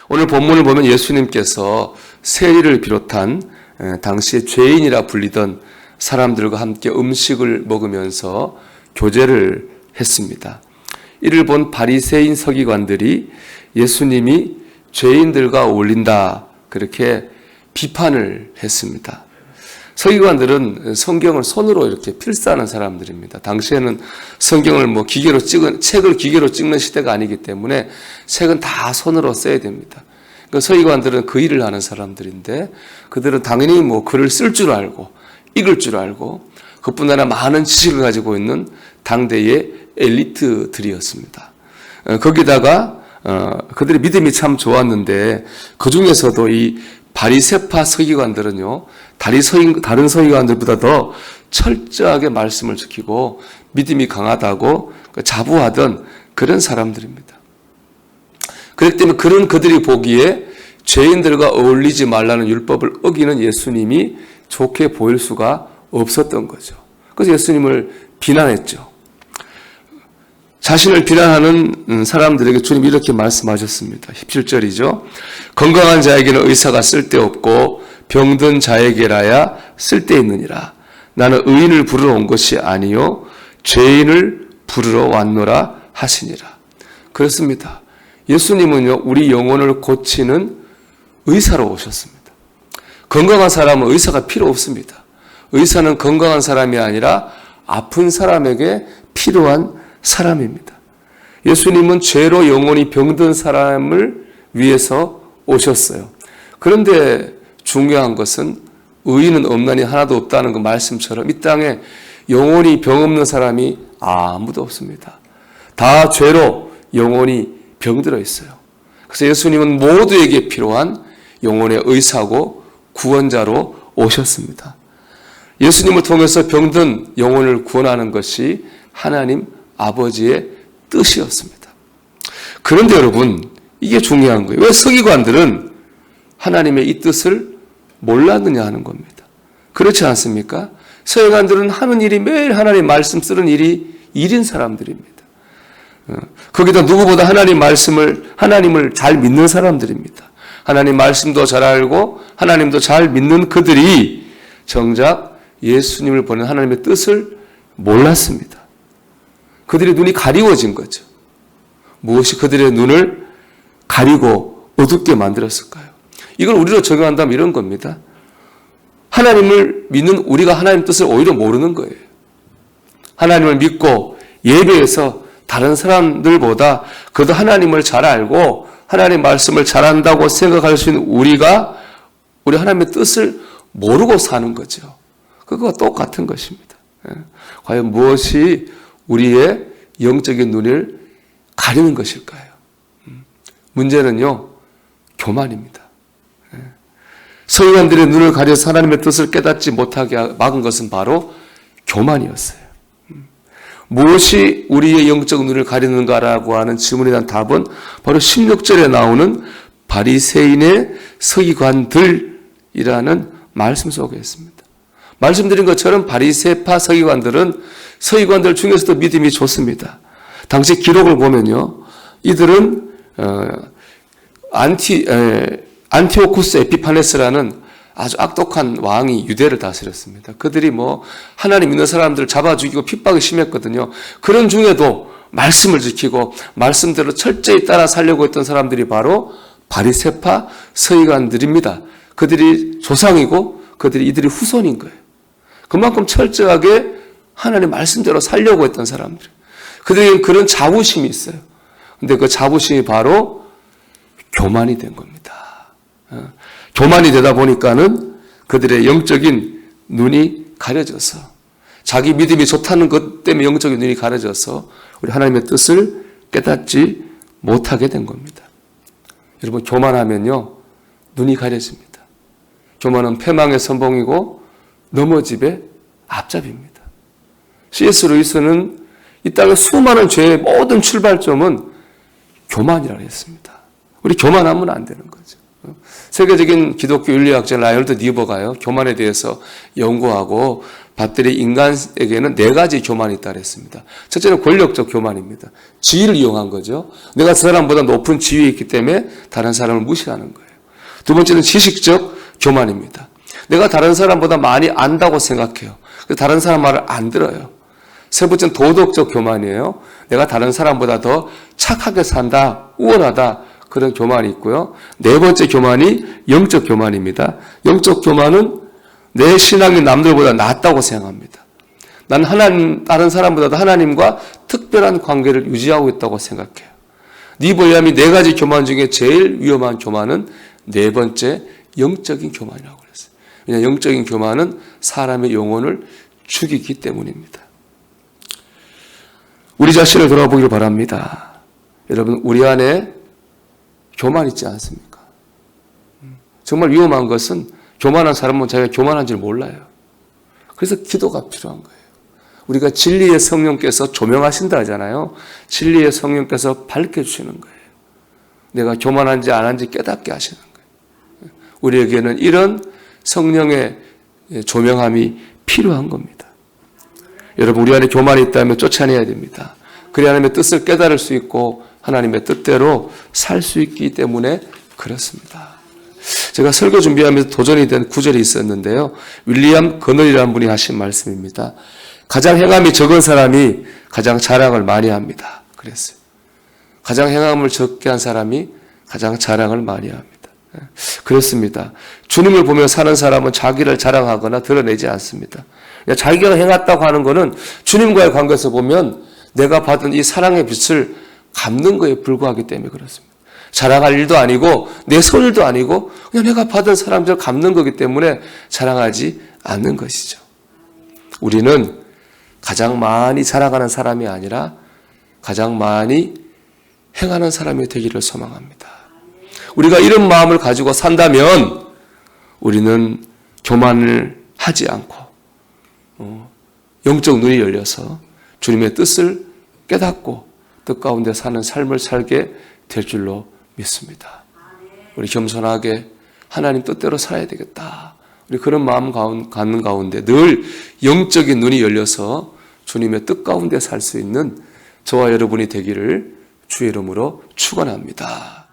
오늘 본문을 보면 예수님께서 세리를 비롯한 당시에 죄인이라 불리던 사람들과 함께 음식을 먹으면서 교제를 했습니다. 이를 본 바리새인 서기관들이 예수님이 죄인들과 어울린다 그렇게 비판을 했습니다. 서기관들은 성경을 손으로 이렇게 필사하는 사람들입니다. 당시에는 성경을 책을 기계로 찍는 시대가 아니기 때문에 책은 다 손으로 써야 됩니다. 그러니까 서기관들은 그 일을 하는 사람들인데 그들은 당연히 글을 쓸 줄 알고 읽을 줄 알고 그뿐 아니라 많은 지식을 가지고 있는 당대의 엘리트들이었습니다. 거기다가 그들의 믿음이 참 좋았는데 그 중에서도 이 바리새파 서기관들은요, 다른 서기관들보다 더 철저하게 말씀을 지키고 믿음이 강하다고 자부하던 그런 사람들입니다. 그렇기 때문에 그들이 보기에 죄인들과 어울리지 말라는 율법을 어기는 예수님이 좋게 보일 수가 없었던 거죠. 그래서 예수님을 비난했죠. 자신을 비난하는 사람들에게 주님이 이렇게 말씀하셨습니다. 17절이죠. 건강한 자에게는 의사가 쓸데없고 병든 자에게라야 쓸데있느니라. 나는 의인을 부르러 온 것이 아니요 죄인을 부르러 왔노라 하시니라. 그렇습니다. 예수님은요, 우리 영혼을 고치는 의사로 오셨습니다. 건강한 사람은 의사가 필요 없습니다. 의사는 건강한 사람이 아니라 아픈 사람에게 필요한 사람입니다. 예수님은 죄로 영혼이 병든 사람을 위해서 오셨어요. 그런데 중요한 것은 의인은 없나니 하나도 없다는 그 말씀처럼 이 땅에 영혼이 병 없는 사람이 아무도 없습니다. 다 죄로 영혼이 병들어 있어요. 그래서 예수님은 모두에게 필요한 영혼의 의사고 구원자로 오셨습니다. 예수님을 통해서 병든 영혼을 구원하는 것이 하나님 아버지의 뜻이었습니다. 그런데 여러분, 이게 중요한 거예요. 왜 서기관들은 하나님의 이 뜻을 몰랐느냐 하는 겁니다. 그렇지 않습니까? 서기관들은 하는 일이 매일 하나님 말씀 쓰는 일이 일인 사람들입니다. 거기다 누구보다 하나님을 잘 믿는 사람들입니다. 하나님 말씀도 잘 알고 하나님도 잘 믿는 그들이 정작 예수님을 보낸 하나님의 뜻을 몰랐습니다. 그들의 눈이 가리워진 거죠. 무엇이 그들의 눈을 가리고 어둡게 만들었을까요? 이걸 우리로 적용한다면 이런 겁니다. 하나님을 믿는 우리가 하나님 뜻을 오히려 모르는 거예요. 하나님을 믿고 예배해서 다른 사람들보다 그래도 하나님을 잘 알고 하나님 말씀을 잘한다고 생각할 수 있는 우리가 우리 하나님의 뜻을 모르고 사는 거죠. 그거와 똑같은 것입니다. 과연 무엇이 우리의 영적인 눈을 가리는 것일까요? 문제는요, 교만입니다. 서기관들의 눈을 가려서 하나님의 뜻을 깨닫지 못하게 막은 것은 바로 교만이었어요. 무엇이 우리의 영적 눈을 가리는가라고 하는 질문에 대한 답은 바로 16절에 나오는 바리새인의 서기관들이라는 말씀 속에 있습니다. 말씀드린 것처럼 바리새파 서기관들은 서기관들 중에서도 믿음이 좋습니다. 당시 기록을 보면요, 이들은 안티오쿠스 에피파네스라는 아주 악독한 왕이 유대를 다스렸습니다. 그들이 하나님 믿는 사람들을 잡아 죽이고 핍박이 심했거든요. 그런 중에도 말씀을 지키고 말씀대로 철저히 따라 살려고 했던 사람들이 바로 바리새파 서기관들입니다. 그들이 조상이고 이들이 후손인 거예요. 그만큼 철저하게 하나님 말씀대로 살려고 했던 사람들. 그들에게는 그런 자부심이 있어요. 근데 그 자부심이 바로 교만이 된 겁니다. 교만이 되다 보니까는 그들의 영적인 눈이 가려져서 자기 믿음이 좋다는 것 때문에 영적인 눈이 가려져서 우리 하나님의 뜻을 깨닫지 못하게 된 겁니다. 여러분, 교만하면요, 눈이 가려집니다. 교만은 패망의 선봉이고 넘어집의 앞잡이입니다. C.S. 루이스는 이 땅의 수많은 죄의 모든 출발점은 교만이라고 했습니다. 우리 교만하면 안 되는 거죠. 세계적인 기독교 윤리학자 라이널드 니버가요, 교만에 대해서 연구하고 밧들이 인간에게는 네 가지 교만이 있다 그랬습니다. 첫째는 권력적 교만입니다. 지위를 이용한 거죠. 내가 그 사람보다 높은 지위에 있기 때문에 다른 사람을 무시하는 거예요. 두 번째는 지식적 교만입니다. 내가 다른 사람보다 많이 안다고 생각해요. 그래서 다른 사람 말을 안 들어요. 세 번째는 도덕적 교만이에요. 내가 다른 사람보다 더 착하게 산다, 우월하다, 그런 교만이 있고요. 네 번째 교만이 영적 교만입니다. 영적 교만은 내 신앙이 남들보다 낫다고 생각합니다. 나는 다른 사람보다도 하나님과 특별한 관계를 유지하고 있다고 생각해요. 니보리함이 네 가지 교만 중에 제일 위험한 교만은 네 번째 영적인 교만이라고 그랬어요. 왜냐하면 영적인 교만은 사람의 영혼을 죽이기 때문입니다. 우리 자신을 돌아보기를 바랍니다. 여러분, 우리 안에 교만 있지 않습니까? 정말 위험한 것은 교만한 사람은 자기가 교만한 줄 몰라요. 그래서 기도가 필요한 거예요. 우리가 진리의 성령께서 조명하신다 하잖아요. 진리의 성령께서 밝혀주시는 거예요. 내가 교만한지 안 한지 깨닫게 하시는 거예요. 우리에게는 이런 성령의 조명함이 필요한 겁니다. 여러분, 우리 안에 교만이 있다면 쫓아내야 됩니다. 그래야 하나님의 뜻을 깨달을 수 있고 하나님의 뜻대로 살 수 있기 때문에 그렇습니다. 제가 설교 준비하면서 도전이 된 구절이 있었는데요. 윌리엄 거널이라는 분이 하신 말씀입니다. 가장 행함이 적은 사람이 가장 자랑을 많이 합니다. 그랬어요. 가장 행함을 적게 한 사람이 가장 자랑을 많이 합니다. 그렇습니다. 주님을 보며 사는 사람은 자기를 자랑하거나 드러내지 않습니다. 자기가 행했다고 하는 것은 주님과의 관계에서 보면 내가 받은 이 사랑의 빛을 갚는 것에 불과하기 때문에 그렇습니다. 자랑할 일도 아니고 내 손일도 아니고 그냥 내가 받은 사람들 갚는 거기 때문에 자랑하지 않는 것이죠. 우리는 가장 많이 자랑하는 사람이 아니라 가장 많이 행하는 사람이 되기를 소망합니다. 우리가 이런 마음을 가지고 산다면 우리는 교만을 하지 않고 영적 눈이 열려서 주님의 뜻을 깨닫고 뜻 가운데 사는 삶을 살게 될 줄로 믿습니다. 우리 겸손하게 하나님 뜻대로 살아야 되겠다. 우리 그런 마음 갖는 가운데 늘 영적인 눈이 열려서 주님의 뜻 가운데 살 수 있는 저와 여러분이 되기를 주의 이름으로 축원합니다.